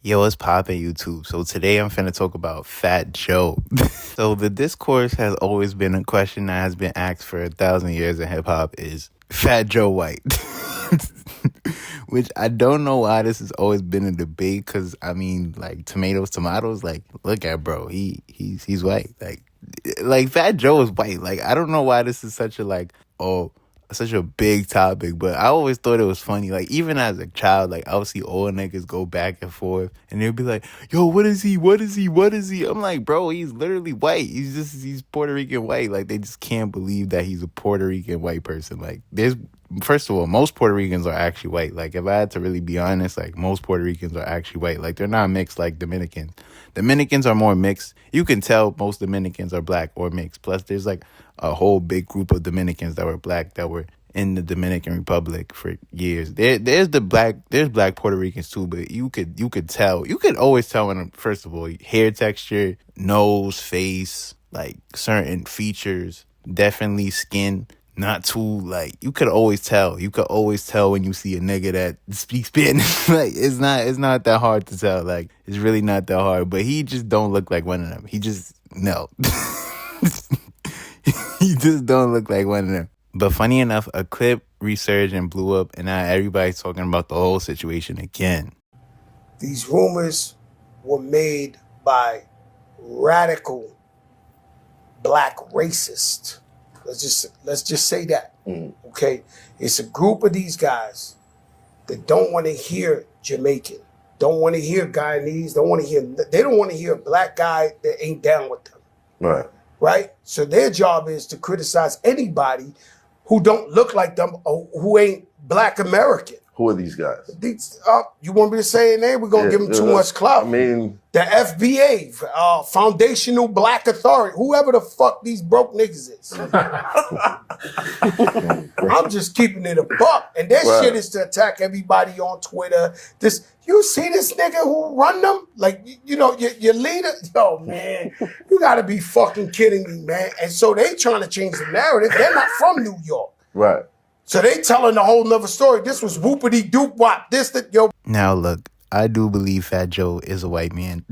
Yo, what's poppin' YouTube? So today I'm finna talk about Fat Joe. So the discourse has always been a question that has been asked for 1,000 years in hip hop is Fat Joe white? Which I don't know why this has always been a debate. Cause I mean, like tomatoes. Like, look at bro, he's white. Like Fat Joe is white. Like I don't know why this is such a such a big topic, but I always thought it was funny. Like even as a child, like I would see old niggas go back and forth, and they'd be like, "Yo, what is he? What is he? What is he?" I'm like, "Bro, he's literally white. He's Puerto Rican white." Like they just can't believe that he's a Puerto Rican white person. Like there's first of all, most Puerto Ricans are actually white. Like if I had to really be honest, like most Puerto Ricans are actually white. Like they're not mixed like Dominicans. Dominicans are more mixed. You can tell most Dominicans are black or mixed. Plus, there's like a whole big group of Dominicans that were black that were in the Dominican Republic for years. There's black Puerto Ricans too, but you could tell. You could always tell when, first of all, hair texture, nose, face, like certain features, definitely skin. Not too, like, you could always tell. You could always tell when you see a nigga that speaks Spanish. Like it's not that hard to tell. Like it's really not that hard. But he just don't look like one of them. He just no. He just don't look like one of them. But funny enough, a clip resurged and blew up, and now everybody's talking about the whole situation again. These rumors were made by radical black racists. Let's just say that. Okay? It's a group of these guys that don't want to hear Jamaican, don't want to hear Guyanese, they don't want to hear a black guy that ain't down with them. Right. Right? So their job is to criticize anybody who don't look like them or who ain't black American. Who are these guys? You want me to say a name? We're going to give them too much clout. I mean... The FBA, Foundational Black Authority, whoever the fuck these broke niggas is. I'm just keeping it a buck. And that shit is to attack everybody on Twitter. You see this nigga who run them? Like, your leader? Yo, man, you gotta be fucking kidding me, man. And so they trying to change the narrative. They're not from New York. Right. So they telling a whole nother story. This was whoopity doop wop. Now look, I do believe Fat Joe is a white man.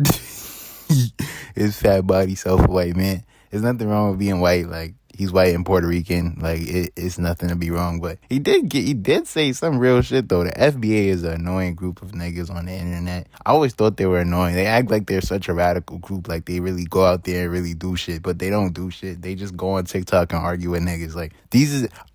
His fat body self a white man. There's nothing wrong with being white. Like he's white and Puerto Rican. Like it's nothing to be wrong. But he did say some real shit though. The FBA is an annoying group of niggas on the internet. I always thought they were annoying. They act like they're such a radical group. Like they really go out there and really do shit, but they don't do shit. They just go on TikTok and argue with niggas. Like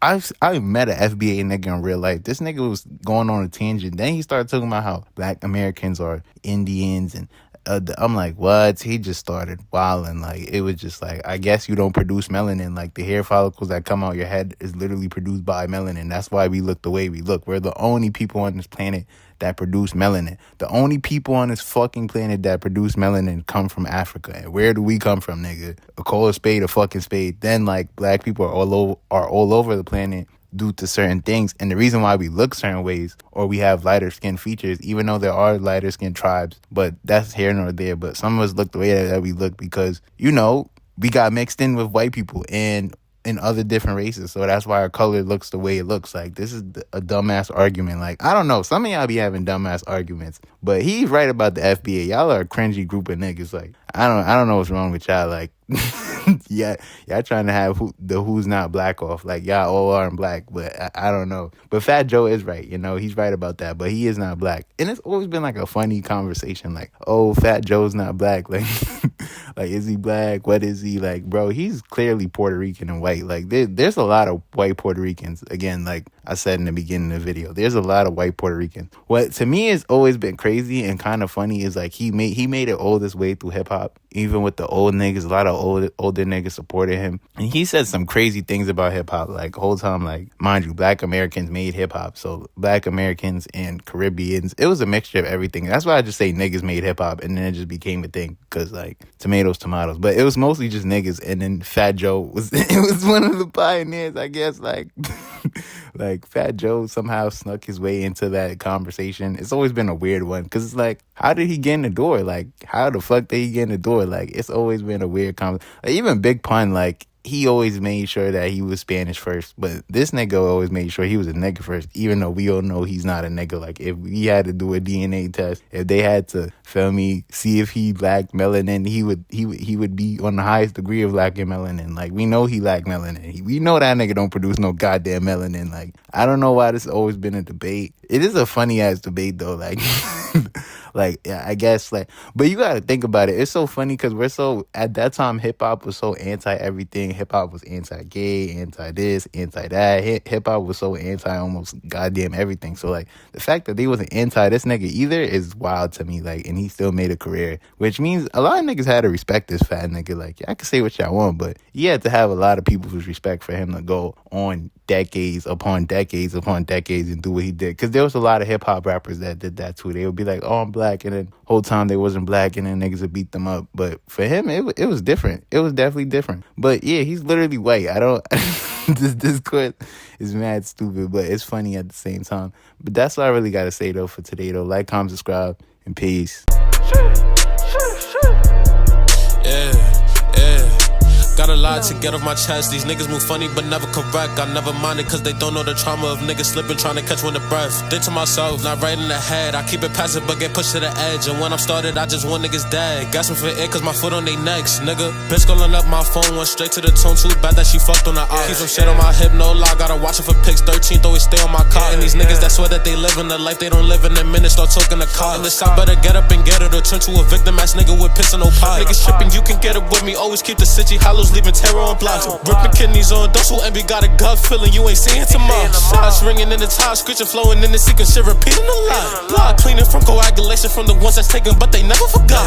I've met an FBA nigga in real life. This nigga was going on a tangent. Then he started talking about how black Americans are Indians and I'm like, what? He just started wilding. Like, it was just like, I guess you don't produce melanin. Like, the hair follicles that come out your head is literally produced by melanin. That's why we look the way we look. We're the only people on this planet that produce melanin. The only people on this fucking planet that produce melanin come from Africa. And where do we come from, nigga? Call a spade a fucking spade. Then, like, black people are all over the planet due to certain things. And the reason why we look certain ways or we have lighter skin features, even though there are lighter skin tribes, but that's here nor there. But some of us look the way that we look because, we got mixed in with white people and in other different races. So that's why our color looks the way it looks. Like, this is a dumbass argument. Like, I don't know. Some of y'all be having dumbass arguments, but he's right about the FBA. Y'all are a cringy group of niggas. Like, I don't know what's wrong with y'all. Like, yeah, y'all trying to have who's not black off. Like, y'all all aren't black, but I don't know. But Fat Joe is right. He's right about that, but he is not black. And it's always been like a funny conversation. Like, oh, Fat Joe's not black. Like, like, is he black? What is he? Like, bro, he's clearly Puerto Rican and white. Like, there's a lot of white Puerto Ricans. Again, like I said in the beginning of the video, there's a lot of white Puerto Ricans. What to me has always been crazy and kind of funny is like he made it all this way through hip hop. Even with the old niggas, a lot of older niggas supported him. And he said some crazy things about hip hop. Like, the whole time, like, mind you, black Americans made hip hop. So black Americans and Caribbeans, it was a mixture of everything. That's why I just say niggas made hip hop, and then it just became a thing. Cause like tomatoes. But it was mostly just niggas. And then Fat Joe was one of the pioneers, I guess. Like, like Fat Joe somehow snuck his way into that conversation. It's always been a weird one because it's like, how did he get in the door? Like, how the fuck did he get in the door? Like, it's always been a weird conversation. Like, even Big Pun, like, he always made sure that he was Spanish first. But this nigga always made sure he was a nigga first, even though we all know he's not a nigga. Like, if we had to do a DNA test, if they had to, feel me, see if he lacked melanin, he would be on the highest degree of lacking melanin. Like, we know he lacked melanin. We know that nigga don't produce no goddamn melanin. Like, I don't know why this has always been a debate. It is a funny ass debate though. Like, like, yeah, I guess, like, but you gotta think about it. It's so funny because we're so, at that time, hip hop was so anti everything. Hip hop was anti gay, anti this, anti that. Hip hop was so anti almost goddamn everything. So like, the fact that they wasn't anti this nigga either is wild to me. Like, and he still made a career, which means a lot of niggas had to respect this fat nigga. Like, I can say what y'all want, but you had to have a lot of people's respect for him to go on decades upon decades upon decades and do what he did. Because there was a lot of hip hop rappers that did that too. They would be like, oh, I'm black, and then whole time they wasn't black, and then niggas would beat them up. But for him, it was different. It was definitely different. But yeah, he's literally white. I don't this discourse is mad stupid, but it's funny at the same time. But that's all I really gotta say though for today though. Like, comment, subscribe, and peace. Got a lot to get off my chest. These niggas move funny but never correct. I never mind it cause they don't know the trauma of niggas slipping trying to catch one of breath. Think to myself, not right in the head. I keep it passive but get pushed to the edge. And when I'm started, I just want niggas dead. Gasping for air cause my foot on they necks, nigga. Bitch calling up my phone, went straight to the tone. Too bad that she fucked on the eye. Keep some shit on my hip, no lie. Gotta watch it for pics. 13th always stay on my car. And these niggas that swear that they live in the life they don't live in a minute start talking the car. And this I better get up and get it or turn to a victim ass nigga with piss and no pie. Niggas tripping, you can get it with me. Always keep the city hollows, leaving terror on blocks. Ripping kidneys on those who envy, got a gut feeling you ain't seeing tomorrow. Shots ringing in the top, screeching, flowing in the secret shit, repeating a lot. Blood cleaning from coagulation from the ones that's taken, but they never forgot.